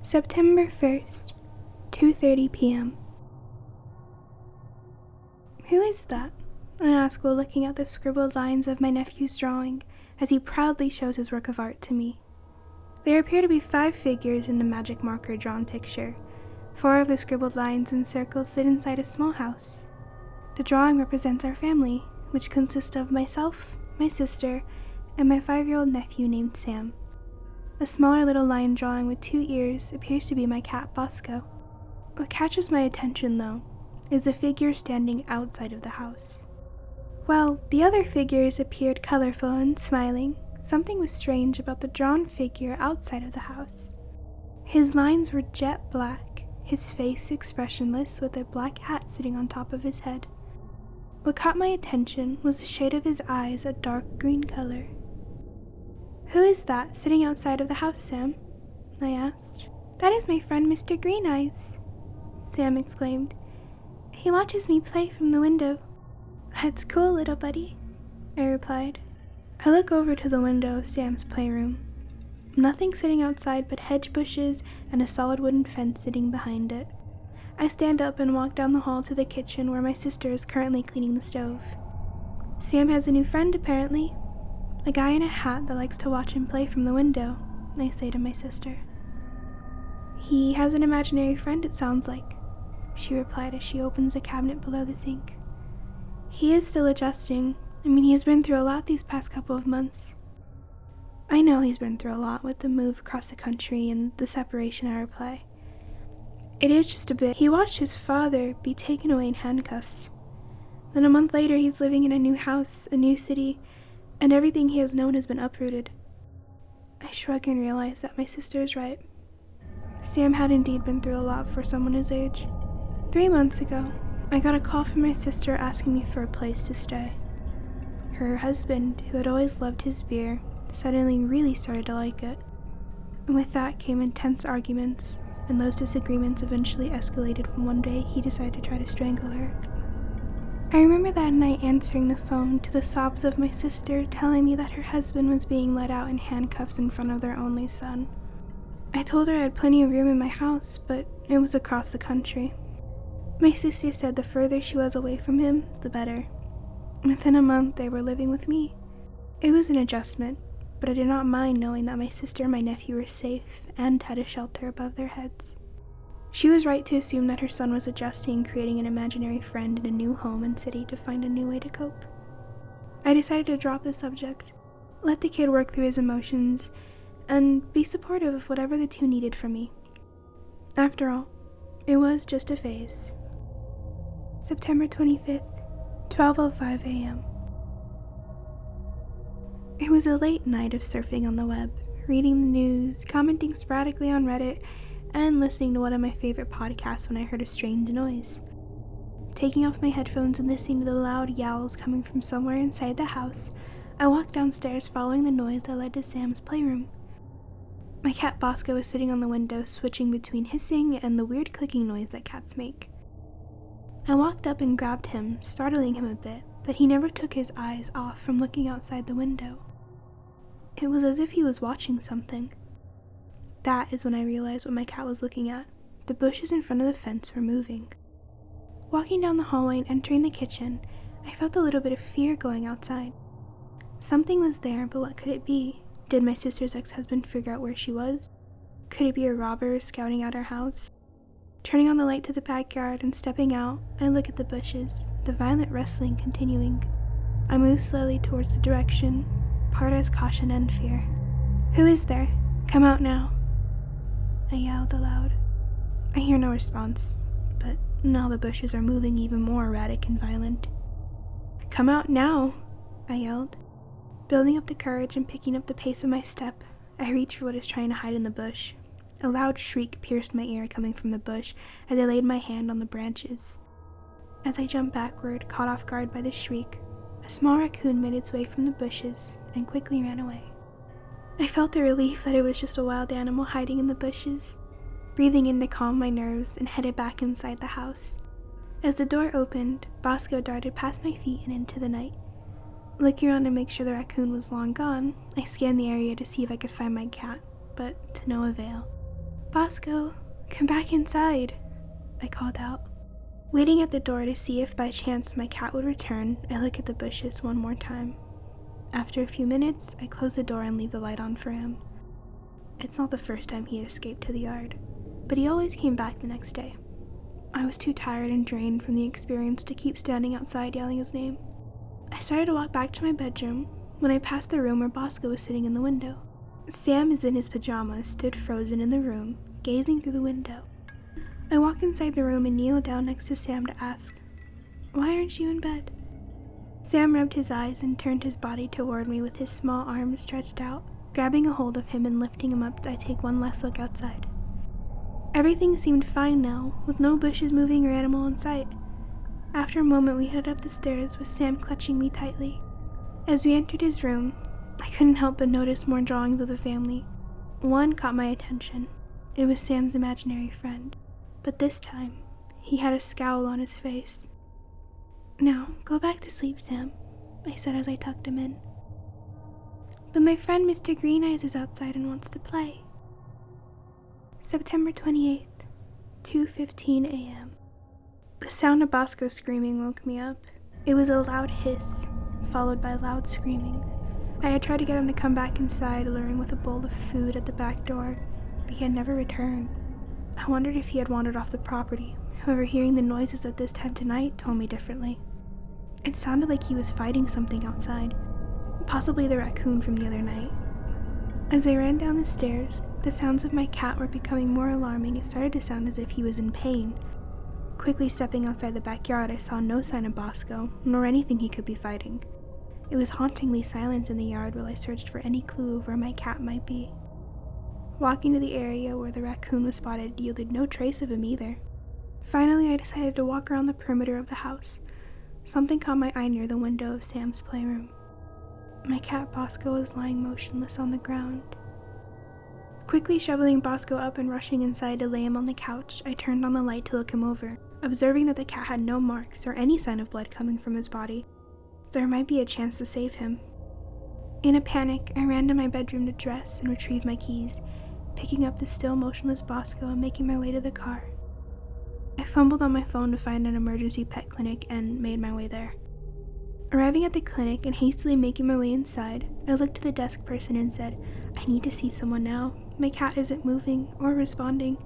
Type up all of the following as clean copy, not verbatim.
September 1st, 2:30 p.m. Who is that? I ask while looking at the scribbled lines of my nephew's drawing as he proudly shows his work of art to me. There appear to be 5 figures in the magic marker drawn picture. 4 of the scribbled lines and circles sit inside a small house. The drawing represents our family, which consists of myself, my sister, and my 5-year-old nephew named Sam. A smaller little lion drawing with 2 ears appears to be my cat Bosco. What catches my attention, though, is the figure standing outside of the house. While the other figures appeared colorful and smiling, something was strange about the drawn figure outside of the house. His lines were jet black, his face expressionless with a black hat sitting on top of his head. What caught my attention was the shade of his eyes, a dark green color. "Who is that sitting outside of the house, Sam?" I asked. "That is my friend Mr. Green Eyes," Sam exclaimed. "He watches me play from the window." "That's cool, little buddy," I replied. I look over to the window of Sam's playroom. Nothing sitting outside but hedge bushes and a solid wooden fence sitting behind it. I stand up and walk down the hall to the kitchen where my sister is currently cleaning the stove. "Sam has a new friend, apparently. A guy in a hat that likes to watch him play from the window," I say to my sister. "He has an imaginary friend, it sounds like," she replied as she opens the cabinet below the sink. "He is still adjusting. He has been through a lot these past couple of months." "I know he's been through a lot with the move across the country and the separation," I reply. "It is just a bit. He watched his father be taken away in handcuffs. Then a month later he's living in a new house, a new city, and everything he has known has been uprooted." I shrug and realize that my sister is right. Sam had indeed been through a lot for someone his age. 3 months ago, I got a call from my sister asking me for a place to stay. Her husband, who had always loved his beer, suddenly really started to like it. And with that came intense arguments, and those disagreements eventually escalated when one day he decided to try to strangle her. I remember that night answering the phone to the sobs of my sister telling me that her husband was being let out in handcuffs in front of their only son. I told her I had plenty of room in my house, but it was across the country. My sister said the further she was away from him, the better. Within a month, they were living with me. It was an adjustment, but I did not mind knowing that my sister and my nephew were safe and had a shelter above their heads. She was right to assume that her son was adjusting and creating an imaginary friend in a new home and city to find a new way to cope. I decided to drop the subject, let the kid work through his emotions, and be supportive of whatever the two needed from me. After all, it was just a phase. September 25th, 12:05 a.m. It was a late night of surfing on the web, reading the news, commenting sporadically on Reddit, and listening to one of my favorite podcasts when I heard a strange noise. Taking off my headphones and listening to the loud yowls coming from somewhere inside the house, I walked downstairs following the noise that led to Sam's playroom. My cat Bosco was sitting on the window, switching between hissing and the weird clicking noise that cats make. I walked up and grabbed him, startling him a bit, but he never took his eyes off from looking outside the window. It was as if he was watching something. That is when I realized what my cat was looking at. The bushes in front of the fence were moving. Walking down the hallway and entering the kitchen, I felt a little bit of fear going outside. Something was there, but what could it be? Did my sister's ex-husband figure out where she was? Could it be a robber scouting out our house? Turning on the light to the backyard and stepping out, I look at the bushes, the violent wrestling continuing. I move slowly towards the direction, part as caution and fear. "Who is there? Come out now," I yelled aloud. I hear no response, but now the bushes are moving even more erratic and violent. "Come out now," I yelled. Building up the courage and picking up the pace of my step, I reach for what is trying to hide in the bush. A loud shriek pierced my ear coming from the bush as I laid my hand on the branches. As I jumped backward, caught off guard by the shriek, a small raccoon made its way from the bushes and quickly ran away. I felt the relief that it was just a wild animal hiding in the bushes. Breathing in to calm my nerves and headed back inside the house. As the door opened, Bosco darted past my feet and into the night. Looking around to make sure the raccoon was long gone, I scanned the area to see if I could find my cat, but to no avail. "Bosco, come back inside," I called out. Waiting at the door to see if by chance my cat would return, I look at the bushes one more time. After a few minutes, I close the door and leave the light on for him. It's not the first time he escaped to the yard, but he always came back the next day. I was too tired and drained from the experience to keep standing outside yelling his name. I started to walk back to my bedroom when I passed the room where Bosco was sitting in the window. Sam is in his pajamas, stood frozen in the room, gazing through the window. I walk inside the room and kneel down next to Sam to ask, "Why aren't you in bed?" Sam rubbed his eyes and turned his body toward me with his small arms stretched out. Grabbing a hold of him and lifting him up, I take one last look outside. Everything seemed fine now, with no bushes moving or animal in sight. After a moment, we headed up the stairs with Sam clutching me tightly. As we entered his room, I couldn't help but notice more drawings of the family. One caught my attention. It was Sam's imaginary friend, but this time, he had a scowl on his face. "Now, go back to sleep, Sam," I said as I tucked him in. "But my friend Mr. Green Eyes is outside and wants to play." September 28th, 2:15 a.m. The sound of Bosco screaming woke me up. It was a loud hiss, followed by loud screaming. I had tried to get him to come back inside, luring with a bowl of food at the back door, but he had never returned. I wondered if he had wandered off the property. However, hearing the noises at this time tonight told me differently. It sounded like he was fighting something outside, possibly the raccoon from the other night. As I ran down the stairs, the sounds of my cat were becoming more alarming. It started to sound as if he was in pain. Quickly stepping outside the backyard, I saw no sign of Bosco, nor anything he could be fighting. It was hauntingly silent in the yard while I searched for any clue of where my cat might be. Walking to the area where the raccoon was spotted yielded no trace of him either. Finally, I decided to walk around the perimeter of the house. Something caught my eye near the window of Sam's playroom. My cat Bosco was lying motionless on the ground. Quickly shoveling Bosco up and rushing inside to lay him on the couch, I turned on the light to look him over, observing that the cat had no marks or any sign of blood coming from his body. There might be a chance to save him. In a panic, I ran to my bedroom to dress and retrieve my keys, picking up the still motionless Bosco and making my way to the car. I fumbled on my phone to find an emergency pet clinic and made my way there. Arriving at the clinic and hastily making my way inside, I looked to the desk person and said, "I need to see someone now. My cat isn't moving or responding."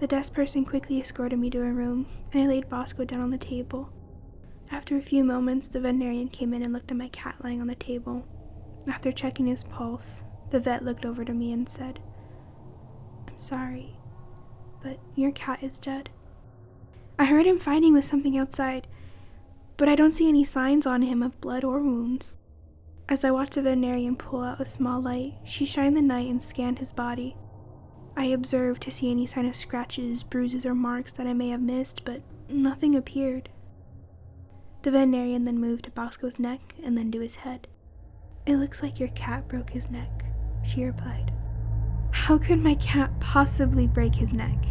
The desk person quickly escorted me to a room, and I laid Bosco down on the table. After a few moments, the veterinarian came in and looked at my cat lying on the table. After checking his pulse, the vet looked over to me and said, "I'm sorry, but your cat is dead. I heard him fighting with something outside, but I don't see any signs on him of blood or wounds." As I watched the veterinarian pull out a small light, she shined the light and scanned his body. I observed to see any sign of scratches, bruises, or marks that I may have missed, but nothing appeared. The veterinarian then moved to Bosco's neck and then to his head. "It looks like your cat broke his neck," she replied. "How could my cat possibly break his neck?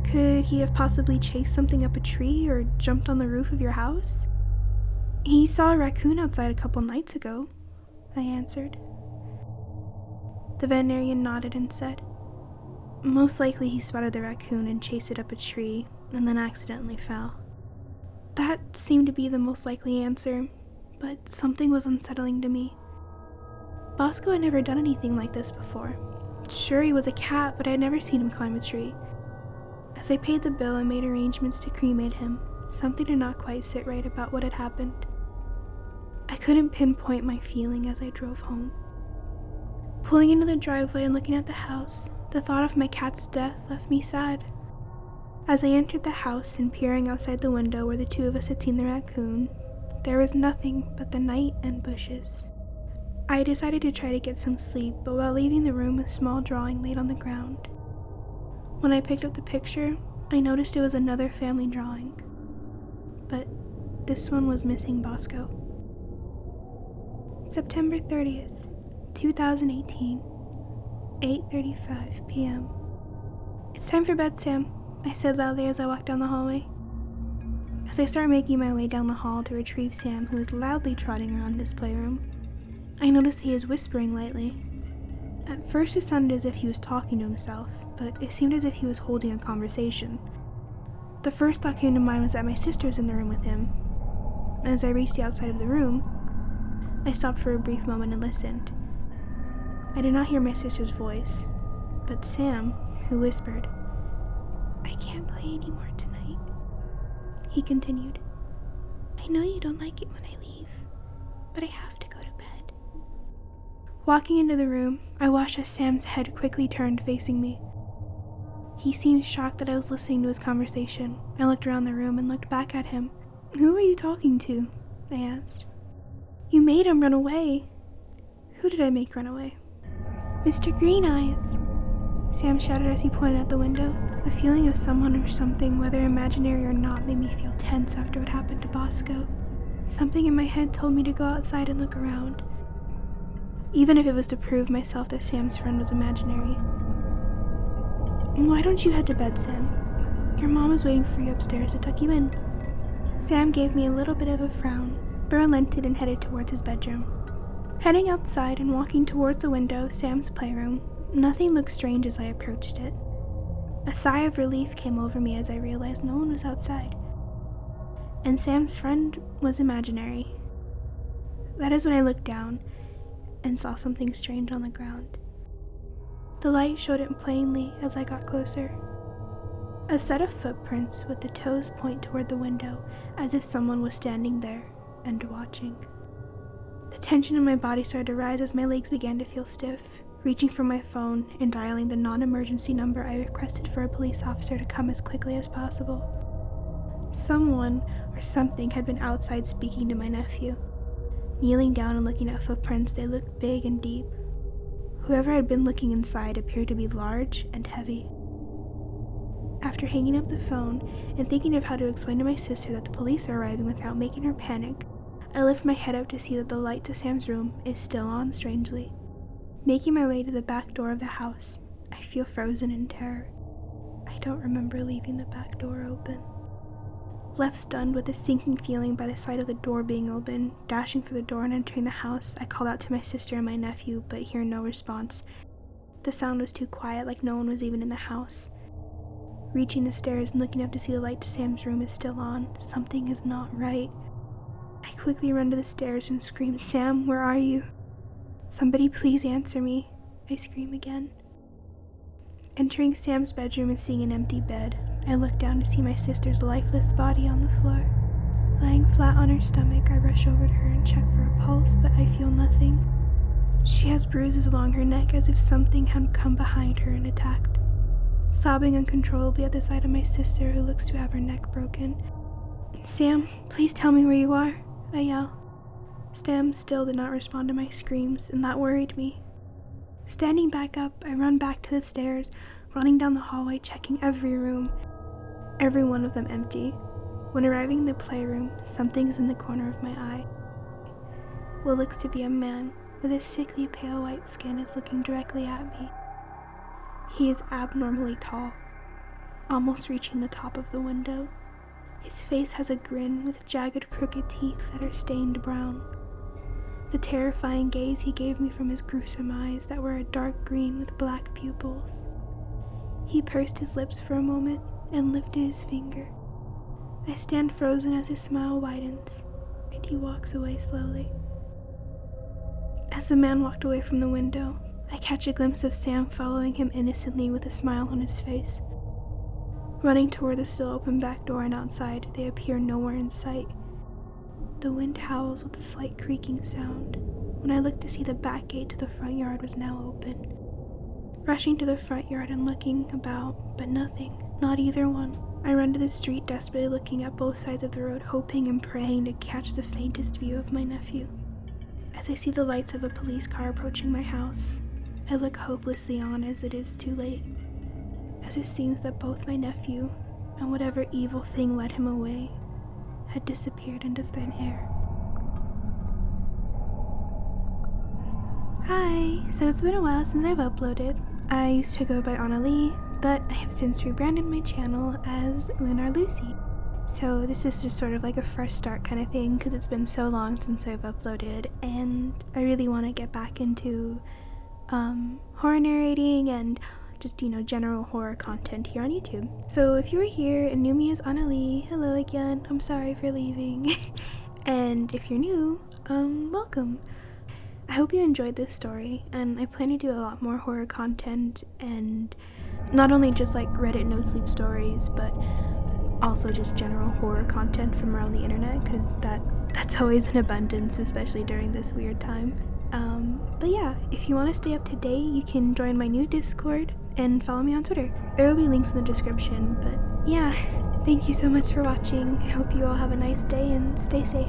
Could he have possibly chased something up a tree or jumped on the roof of your house?" "He saw a raccoon outside a couple nights ago," I answered. The veterinarian nodded and said, "Most likely he spotted the raccoon and chased it up a tree and then accidentally fell." That seemed to be the most likely answer, but something was unsettling to me. Bosco had never done anything like this before. Sure, he was a cat, but I had never seen him climb a tree. As I paid the bill and made arrangements to cremate him, something did not quite sit right about what had happened. I couldn't pinpoint my feeling as I drove home. Pulling into the driveway and looking at the house, the thought of my cat's death left me sad. As I entered the house and peering outside the window where the two of us had seen the raccoon, there was nothing but the night and bushes. I decided to try to get some sleep, but while leaving the room, a small drawing laid on the ground. When I picked up the picture, I noticed it was another family drawing, but this one was missing Bosco. September 30th, 2018, 8:35 p.m. "It's time for bed, Sam," I said loudly as I walked down the hallway. As I start making my way down the hall to retrieve Sam, who is loudly trotting around his playroom, I notice he is whispering lightly. At first it sounded as if he was talking to himself, but it seemed as if he was holding a conversation. The first thought came to mind was that my sister was in the room with him. As I reached the outside of the room, I stopped for a brief moment and listened. I did not hear my sister's voice, but Sam, who whispered, "I can't play anymore tonight." He continued, "I know you don't like it when I leave, but I have to go to bed." Walking into the room, I watched as Sam's head quickly turned facing me. He seemed shocked that I was listening to his conversation. I looked around the room and looked back at him. "Who were you talking to?" I asked. "You made him run away." "Who did I make run away?" "Mr. Green Eyes," Sam shouted as he pointed out the window. The feeling of someone or something, whether imaginary or not, made me feel tense after what happened to Bosco. Something in my head told me to go outside and look around, even if it was to prove myself that Sam's friend was imaginary. "Why don't you head to bed, Sam? Your mom is waiting for you upstairs to tuck you in." Sam gave me a little bit of a frown, but relented and headed towards his bedroom. Heading outside and walking towards the window of Sam's playroom, nothing looked strange as I approached it. A sigh of relief came over me as I realized no one was outside, and Sam's friend was imaginary. That is when I looked down and saw something strange on the ground. The light showed it plainly as I got closer. A set of footprints with the toes point toward the window, as if someone was standing there and watching. The tension in my body started to rise as my legs began to feel stiff. Reaching for my phone and dialing the non-emergency number, I requested for a police officer to come as quickly as possible. Someone or something had been outside speaking to my nephew. Kneeling down and looking at footprints, they looked big and deep. Whoever had been looking inside appeared to be large and heavy. After hanging up the phone and thinking of how to explain to my sister that the police are arriving without making her panic, I lift my head up to see that the light to Sam's room is still on strangely. Making my way to the back door of the house, I feel frozen in terror. I don't remember leaving the back door open. Left stunned with a sinking feeling by the sight of the door being open, dashing for the door and entering the house, I called out to my sister and my nephew, but hear no response. The sound was too quiet, like no one was even in the house. Reaching the stairs and looking up to see the light to Sam's room is still on. Something is not right. I quickly run to the stairs and scream, "Sam, where are you? Somebody please answer me," I scream again. Entering Sam's bedroom and seeing an empty bed, I look down to see my sister's lifeless body on the floor. Lying flat on her stomach, I rush over to her and check for a pulse, but I feel nothing. She has bruises along her neck as if something had come behind her and attacked. Sobbing uncontrollably at the sight of my sister, who looks to have her neck broken. "Sam, please tell me where you are," I yell. Sam still did not respond to my screams, and that worried me. Standing back up, I run back to the stairs, running down the hallway, checking every room, every one of them empty. When arriving in the playroom, something is in the corner of my eye. What looks to be a man with a sickly pale white skin is looking directly at me. He is abnormally tall, almost reaching the top of the window. His face has a grin with jagged, crooked teeth that are stained brown. The terrifying gaze he gave me from his gruesome eyes that were a dark green with black pupils. He pursed his lips for a moment and lifted his finger. I stand frozen as his smile widens, and he walks away slowly. As the man walked away from the window, I catch a glimpse of Sam following him innocently with a smile on his face. Running toward the still open back door and outside, they appear nowhere in sight. The wind howls with a slight creaking sound. When I looked to see the back gate to the front yard was now open. Rushing to the front yard and looking about, but nothing, not either one. I run to the street, desperately looking at both sides of the road, hoping and praying to catch the faintest view of my nephew. As I see the lights of a police car approaching my house, I look hopelessly on as it is too late. As it seems that both my nephew and whatever evil thing led him away had disappeared into thin air. Hi! So it's been a while since I've uploaded. I used to go by Anna Lee, but I have since rebranded my channel as Lunar Lucy. So this is just sort of like a fresh start kind of thing because it's been so long since I've uploaded, and I really want to get back into horror narrating and just, general horror content here on YouTube. So if you were here and knew me as Annalie, hello again, I'm sorry for leaving. And if you're new, welcome. I hope you enjoyed this story, and I plan to do a lot more horror content, and not only just like Reddit no-sleep stories, but also just general horror content from around the internet, because that's always in abundance, especially during this weird time. But yeah, if you want to stay up to date, you can join my new Discord and follow me on Twitter. There will be links in the description, but yeah, thank you so much for watching. I hope you all have a nice day and stay safe.